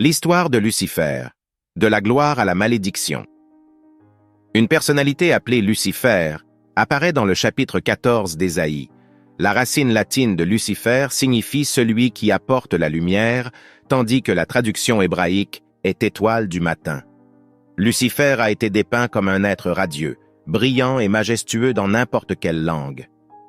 L'histoire de Lucifer, de la gloire à la malédiction. Une personnalité appelée Lucifer apparaît dans le chapitre 14 d'Ésaïe. La racine latine de Lucifer signifie celui qui apporte la lumière, tandis que la traduction hébraïque est étoile du matin. Lucifer a été dépeint comme un être radieux, brillant et majestueux dans n'importe quelle langue.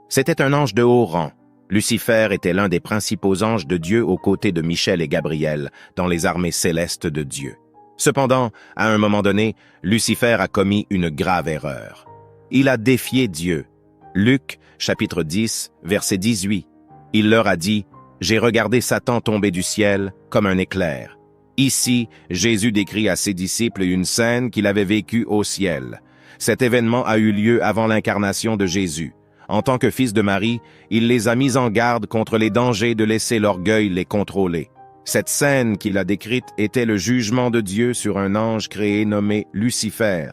C'était un ange de haut rang. Lucifer était l'un des principaux anges de Dieu aux côtés de Michel et Gabriel dans les armées célestes de Dieu. Cependant, à un moment donné, Lucifer a commis une grave erreur. Il a défié Dieu. Luc, chapitre 10, verset 18. Il leur a dit « J'ai regardé Satan tomber du ciel comme un éclair. » Ici, Jésus décrit à ses disciples une scène qu'il avait vécue au ciel. Cet événement a eu lieu avant l'incarnation de Jésus. En tant que fils de Marie, il les a mis en garde contre les dangers de laisser l'orgueil les contrôler. Cette scène qu'il a décrite était le jugement de Dieu sur un ange créé nommé Lucifer.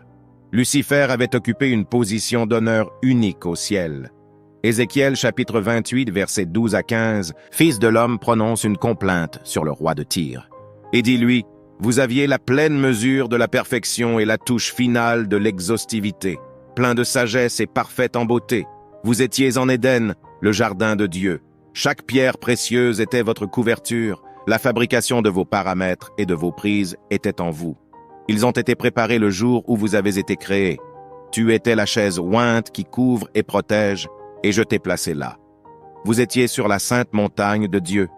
Lucifer avait occupé une position d'honneur unique au ciel. Ézéchiel chapitre 28, versets 12 à 15, Fils de l'homme prononce une complainte sur le roi de Tyr. Et dit-lui, « Vous aviez la pleine mesure de la perfection et la touche finale de l'exhaustivité, plein de sagesse et parfait en beauté. Vous étiez en Éden, le jardin de Dieu. Chaque pierre précieuse était votre couverture. La fabrication de vos paramètres et de vos prises était en vous. Ils ont été préparés le jour où vous avez été créés. Tu étais la chaise ointe qui couvre et protège, et je t'ai placé là. Vous étiez sur la sainte montagne de Dieu.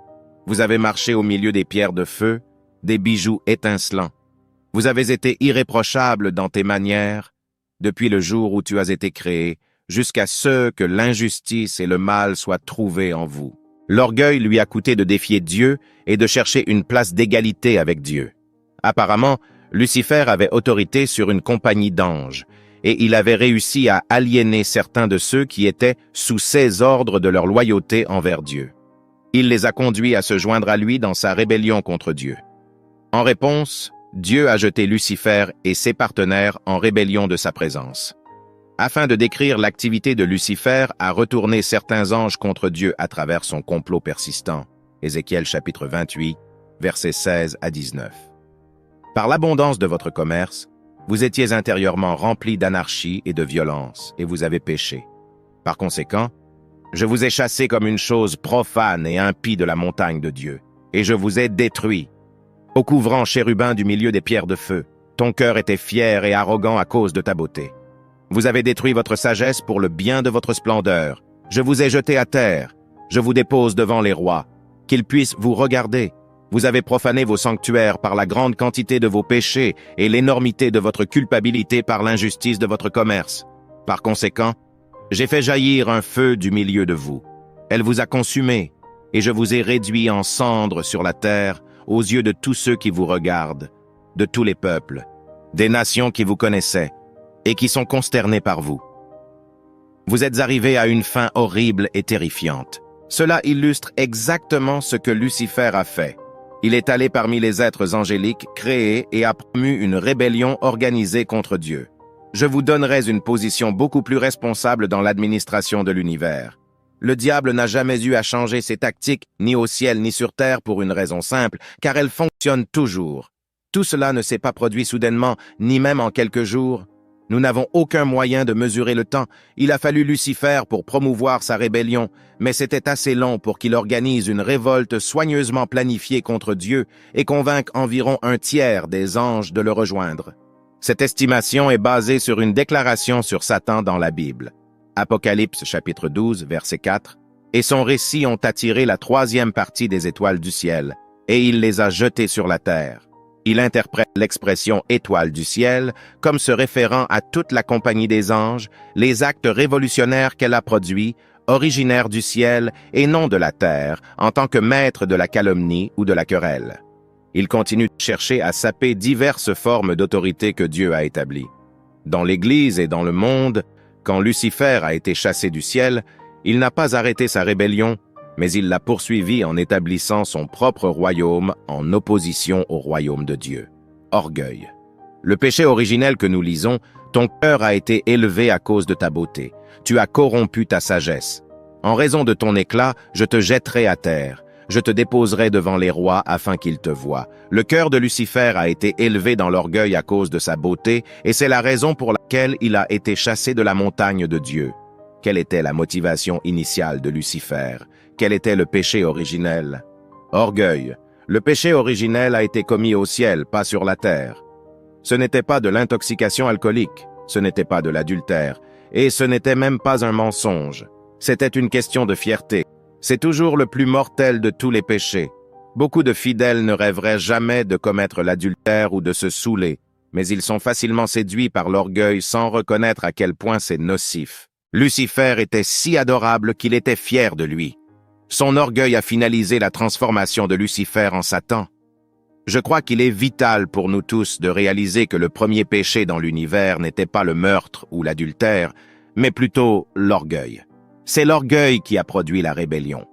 Vous avez marché au milieu des pierres de feu, des bijoux étincelants. Vous avez été irréprochable dans tes manières, depuis le jour où tu as été créé, jusqu'à ce que l'injustice et le mal soient trouvés en vous. L'orgueil lui a coûté de défier Dieu et de chercher une place d'égalité avec Dieu. Apparemment, Lucifer avait autorité sur une compagnie d'anges, et il avait réussi à aliéner certains de ceux qui étaient sous ses ordres de leur loyauté envers Dieu. Il les a conduits à se joindre à lui dans sa rébellion contre Dieu. En réponse, Dieu a jeté Lucifer et ses partenaires en rébellion de sa présence. Afin de décrire l'activité de Lucifer à retourner certains anges contre Dieu à travers son complot persistant. Ézéchiel chapitre 28, versets 16 à 19. Par l'abondance de votre commerce, vous étiez intérieurement remplis d'anarchie et de violence, et vous avez péché. Par conséquent, je vous ai chassé comme une chose profane et impie de la montagne de Dieu, et je vous ai détruit. Au couvrant chérubin du milieu des pierres de feu, ton cœur était fier et arrogant à cause de ta beauté. Vous avez détruit votre sagesse pour le bien de votre splendeur. Je vous ai jeté à terre. Je vous dépose devant les rois, qu'ils puissent vous regarder. Vous avez profané vos sanctuaires par la grande quantité de vos péchés et l'énormité de votre culpabilité par l'injustice de votre commerce. Par conséquent, j'ai fait jaillir un feu du milieu de vous. Elle vous a consumé, et je vous ai réduit en cendres sur la terre aux yeux de tous ceux qui vous regardent, de tous les peuples, des nations qui vous connaissaient, et qui sont consternés par vous. Vous êtes arrivés à une fin horrible et terrifiante. Cela illustre exactement ce que Lucifer a fait. Il est allé parmi les êtres angéliques créés et a promu une rébellion organisée contre Dieu. Je vous donnerai une position beaucoup plus responsable dans l'administration de l'univers. Le diable n'a jamais eu à changer ses tactiques, ni au ciel ni sur terre, pour une raison simple, car elles fonctionnent toujours. Tout cela ne s'est pas produit soudainement, ni même en quelques jours. Nous n'avons aucun moyen de mesurer le temps. Il a fallu Lucifer pour promouvoir sa rébellion, mais c'était assez long pour qu'il organise une révolte soigneusement planifiée contre Dieu et convainque environ un tiers des anges de le rejoindre. Cette estimation est basée sur une déclaration sur Satan dans la Bible. Apocalypse chapitre 12, verset 4, et son récit ont attiré la troisième partie des étoiles du ciel, et il les a jetées sur la terre. Il interprète l'expression « étoile du ciel » comme se référant à toute la compagnie des anges, les actes révolutionnaires qu'elle a produits, originaires du ciel et non de la terre, en tant que maître de la calomnie ou de la querelle. Il continue de chercher à saper diverses formes d'autorité que Dieu a établies. Dans l'Église et dans le monde, quand Lucifer a été chassé du ciel, il n'a pas arrêté sa rébellion, mais il l'a poursuivi en établissant son propre royaume en opposition au royaume de Dieu. Orgueil. Le péché originel que nous lisons, ton cœur a été élevé à cause de ta beauté. Tu as corrompu ta sagesse. En raison de ton éclat, je te jetterai à terre. Je te déposerai devant les rois afin qu'ils te voient. Le cœur de Lucifer a été élevé dans l'orgueil à cause de sa beauté, et c'est la raison pour laquelle il a été chassé de la montagne de Dieu. Quelle était la motivation initiale de Lucifer? Quel était le péché originel? Orgueil. Le péché originel a été commis au ciel, pas sur la terre. Ce n'était pas de l'intoxication alcoolique, ce n'était pas de l'adultère, et ce n'était même pas un mensonge. C'était une question de fierté. C'est toujours le plus mortel de tous les péchés. Beaucoup de fidèles ne rêveraient jamais de commettre l'adultère ou de se saouler, mais ils sont facilement séduits par l'orgueil sans reconnaître à quel point c'est nocif. Lucifer était si adorable qu'il était fier de lui. Son orgueil a finalisé la transformation de Lucifer en Satan. Je crois qu'il est vital pour nous tous de réaliser que le premier péché dans l'univers n'était pas le meurtre ou l'adultère, mais plutôt l'orgueil. C'est l'orgueil qui a produit la rébellion.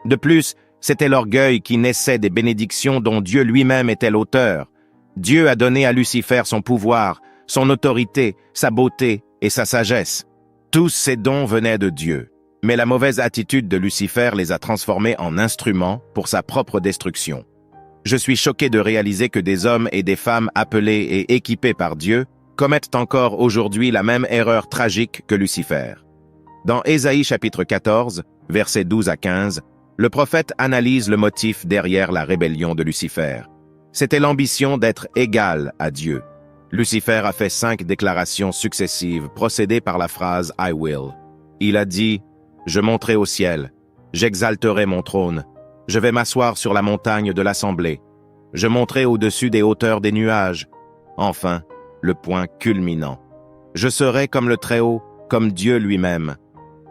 De plus, c'était l'orgueil qui naissait des bénédictions dont Dieu lui-même était l'auteur. Dieu a donné à Lucifer son pouvoir, son autorité, sa beauté et sa sagesse. Tous ces dons venaient de Dieu, mais la mauvaise attitude de Lucifer les a transformés en instruments pour sa propre destruction. Je suis choqué de réaliser que des hommes et des femmes appelés et équipés par Dieu commettent encore aujourd'hui la même erreur tragique que Lucifer. Dans Ésaïe chapitre 14, versets 12 à 15, le prophète analyse le motif derrière la rébellion de Lucifer. C'était l'ambition d'être égal à Dieu. Lucifer a fait 5 déclarations successives procédées par la phrase « I will ». Il a dit « Je monterai au ciel, j'exalterai mon trône, je vais m'asseoir sur la montagne de l'assemblée, je monterai au-dessus des hauteurs des nuages. » Enfin, le point culminant. « Je serai comme le Très-Haut, comme Dieu lui-même. »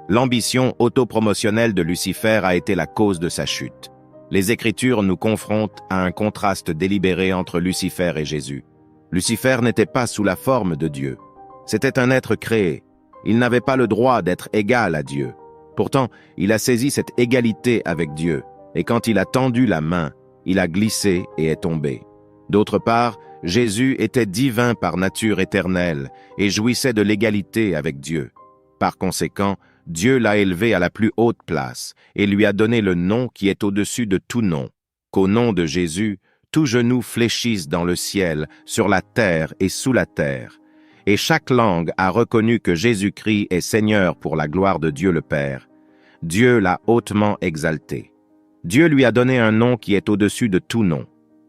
L'ambition autopromotionnelle de Lucifer a été la cause de sa chute. Les Écritures nous confrontent à un contraste délibéré entre Lucifer et Jésus. Lucifer n'était pas sous la forme de Dieu. C'était un être créé. Il n'avait pas le droit d'être égal à Dieu. Pourtant, il a saisi cette égalité avec Dieu, et quand il a tendu la main, il a glissé et est tombé. D'autre part, Jésus était divin par nature éternelle et jouissait de l'égalité avec Dieu. Par conséquent, Dieu l'a élevé à la plus haute place et lui a donné le nom qui est au-dessus de tout nom, qu'au nom de Jésus, tout genou fléchisse dans le ciel, sur la terre et sous la terre. Et chaque langue a reconnu que Jésus-Christ est Seigneur pour la gloire de Dieu le Père. Dieu l'a hautement exalté. Dieu lui a donné un nom qui est au-dessus de tout nom.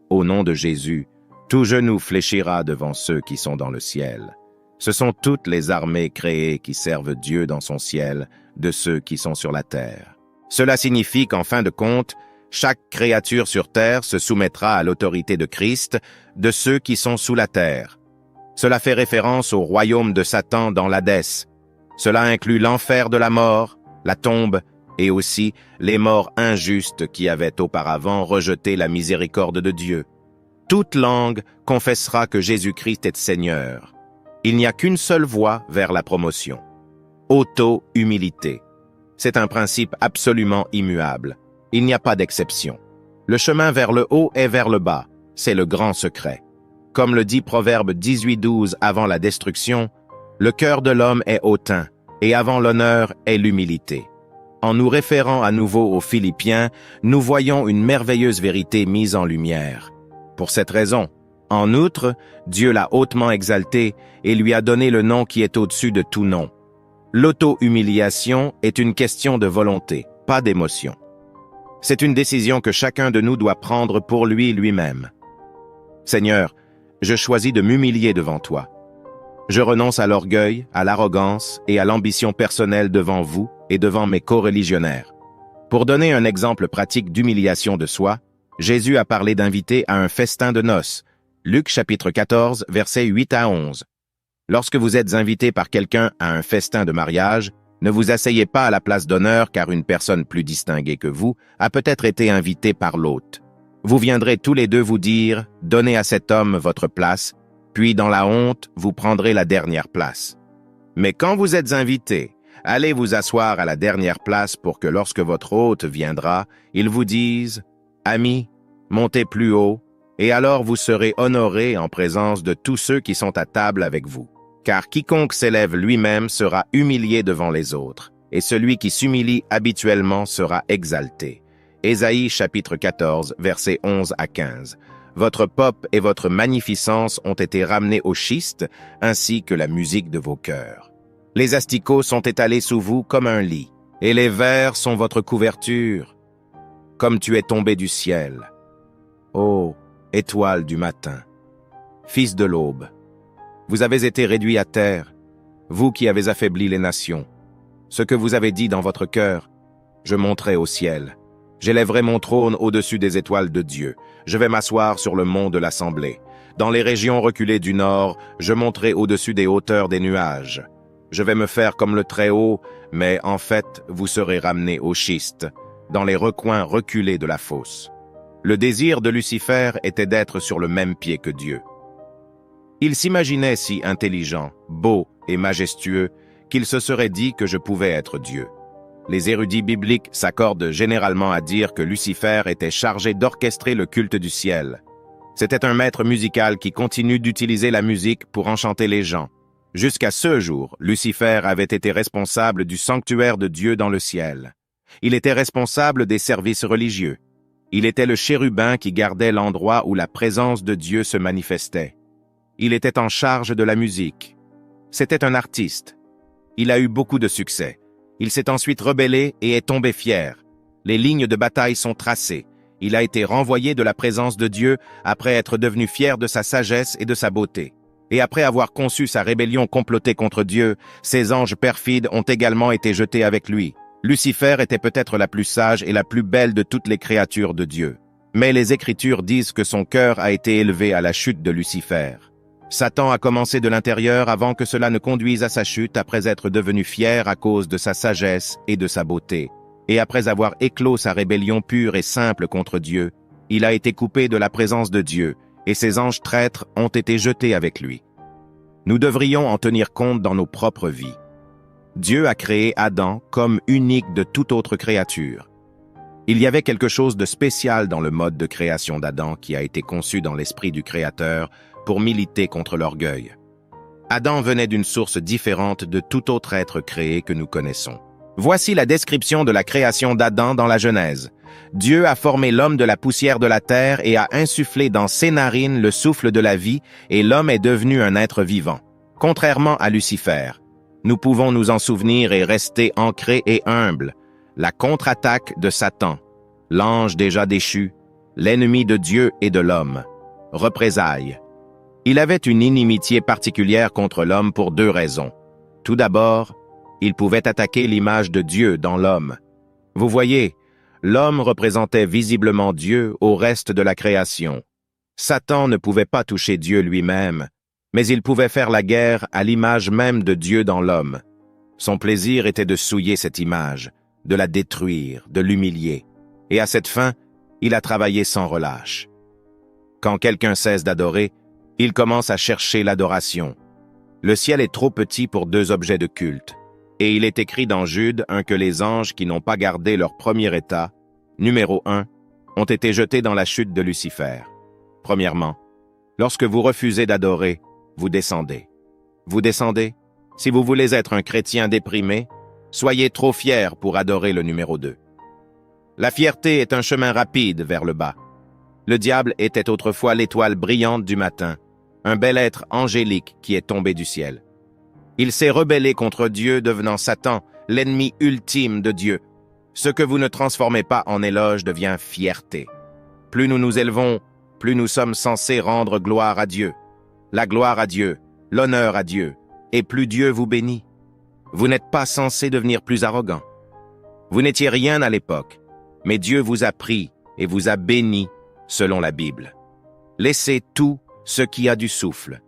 Au nom de Jésus, tout genou fléchira devant ceux qui sont dans le ciel. Ce sont toutes les armées créées qui servent Dieu dans son ciel, de ceux qui sont sur la terre. Cela signifie qu'en fin de compte, chaque créature sur terre se soumettra à l'autorité de Christ, de ceux qui sont sous la terre. Cela fait référence au royaume de Satan dans l'Hadès. Cela inclut l'enfer de la mort, la tombe, et aussi les morts injustes qui avaient auparavant rejeté la miséricorde de Dieu. Toute langue confessera que Jésus-Christ est Seigneur. Il n'y a qu'une seule voie vers la promotion. Auto-humilité. C'est un principe absolument immuable. Il n'y a pas d'exception. Le chemin vers le haut est vers le bas. C'est le grand secret. Comme le dit Proverbe 18:12 avant la destruction, le cœur de l'homme est hautain, et avant l'honneur est l'humilité. En nous référant à nouveau aux Philippiens, nous voyons une merveilleuse vérité mise en lumière. Pour cette raison, en outre, Dieu l'a hautement exalté et lui a donné le nom qui est au-dessus de tout nom. L'auto-humiliation est une question de volonté, pas d'émotion. C'est une décision que chacun de nous doit prendre pour lui-même. Seigneur, je choisis de m'humilier devant toi. Je renonce à l'orgueil, à l'arrogance et à l'ambition personnelle devant vous et devant mes co-religionnaires. Pour donner un exemple pratique d'humiliation de soi, Jésus a parlé d'inviter à un festin de noces. Luc chapitre 14, versets 8 à 11. Lorsque vous êtes invité par quelqu'un à un festin de mariage, ne vous asseyez pas à la place d'honneur car une personne plus distinguée que vous a peut-être été invitée par l'hôte. Vous viendrez tous les deux vous dire « Donnez à cet homme votre place », puis dans la honte, vous prendrez la dernière place. Mais quand vous êtes invité, allez vous asseoir à la dernière place pour que lorsque votre hôte viendra, il vous dise « Ami, montez plus haut », et alors vous serez honoré en présence de tous ceux qui sont à table avec vous. Car quiconque s'élève lui-même sera humilié devant les autres, et celui qui s'humilie habituellement sera exalté. Ésaïe chapitre 14, versets 11 à 15. Votre pop et votre magnificence ont été ramenés au schiste, ainsi que la musique de vos cœurs. Les asticots sont étalés sous vous comme un lit, et les vers sont votre couverture, comme tu es tombé du ciel. Ô étoile du matin, fils de l'aube, vous avez été réduits à terre, vous qui avez affaibli les nations. Ce que vous avez dit dans votre cœur, je monterai au ciel. J'élèverai mon trône au-dessus des étoiles de Dieu. Je vais m'asseoir sur le mont de l'Assemblée. Dans les régions reculées du nord, je monterai au-dessus des hauteurs des nuages. Je vais me faire comme le Très-Haut, mais en fait, vous serez ramenés au schiste, dans les recoins reculés de la fosse. Le désir de Lucifer était d'être sur le même pied que Dieu. Il s'imaginait si intelligent, beau et majestueux qu'il se serait dit que je pouvais être Dieu. Les érudits bibliques s'accordent généralement à dire que Lucifer était chargé d'orchestrer le culte du ciel. C'était un maître musical qui continue d'utiliser la musique pour enchanter les gens. Jusqu'à ce jour, Lucifer avait été responsable du sanctuaire de Dieu dans le ciel. Il était responsable des services religieux. Il était le chérubin qui gardait l'endroit où la présence de Dieu se manifestait. Il était en charge de la musique. C'était un artiste. Il a eu beaucoup de succès. Il s'est ensuite rebellé et est tombé fier. Les lignes de bataille sont tracées. Il a été renvoyé de la présence de Dieu après être devenu fier de sa sagesse et de sa beauté. Et après avoir conçu sa rébellion complotée contre Dieu, ses anges perfides ont également été jetés avec lui. Lucifer était peut-être la plus sage et la plus belle de toutes les créatures de Dieu. Mais les Écritures disent que son cœur a été élevé à la chute de Lucifer. Satan a commencé de l'intérieur avant que cela ne conduise à sa chute après être devenu fier à cause de sa sagesse et de sa beauté. Et après avoir éclos sa rébellion pure et simple contre Dieu, il a été coupé de la présence de Dieu, et ses anges traîtres ont été jetés avec lui. Nous devrions en tenir compte dans nos propres vies. Dieu a créé Adam comme unique de toute autre créature. Il y avait quelque chose de spécial dans le mode de création d'Adam qui a été conçu dans l'esprit du Créateur pour militer contre l'orgueil. Adam venait d'une source différente de tout autre être créé que nous connaissons. Voici la description de la création d'Adam dans la Genèse. Dieu a formé l'homme de la poussière de la terre et a insufflé dans ses narines le souffle de la vie, et l'homme est devenu un être vivant. Contrairement à Lucifer, nous pouvons nous en souvenir et rester ancrés et humbles. La contre-attaque de Satan, l'ange déjà déchu, l'ennemi de Dieu et de l'homme. Représailles. Il avait une inimitié particulière contre l'homme pour deux raisons. Tout d'abord, il pouvait attaquer l'image de Dieu dans l'homme. Vous voyez, l'homme représentait visiblement Dieu au reste de la création. Satan ne pouvait pas toucher Dieu lui-même, mais il pouvait faire la guerre à l'image même de Dieu dans l'homme. Son plaisir était de souiller cette image, de la détruire, de l'humilier. Et à cette fin, il a travaillé sans relâche. Quand quelqu'un cesse d'adorer, il commence à chercher l'adoration. Le ciel est trop petit pour deux objets de culte. Et il est écrit dans Jude 1 que les anges qui n'ont pas gardé leur premier état, numéro 1, ont été jetés dans la chute de Lucifer. Premièrement, lorsque vous refusez d'adorer, vous descendez. Vous descendez? Si vous voulez être un chrétien déprimé, soyez trop fier pour adorer le numéro 2. La fierté est un chemin rapide vers le bas. Le diable était autrefois l'étoile brillante du matin, un bel être angélique qui est tombé du ciel. Il s'est rebellé contre Dieu, devenant Satan, l'ennemi ultime de Dieu. Ce que vous ne transformez pas en éloge devient fierté. Plus nous nous élevons, plus nous sommes censés rendre gloire à Dieu. La gloire à Dieu, l'honneur à Dieu, et plus Dieu vous bénit. Vous n'êtes pas censé devenir plus arrogant. Vous n'étiez rien à l'époque, mais Dieu vous a pris et vous a béni selon la Bible. Laissez tout ce qui a du souffle.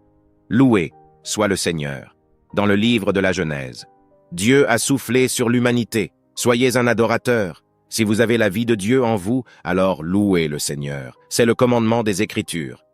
Loué soit le Seigneur. Dans le livre de la Genèse, Dieu a soufflé sur l'humanité. Soyez un adorateur. Si vous avez la vie de Dieu en vous, alors louez le Seigneur. C'est le commandement des Écritures.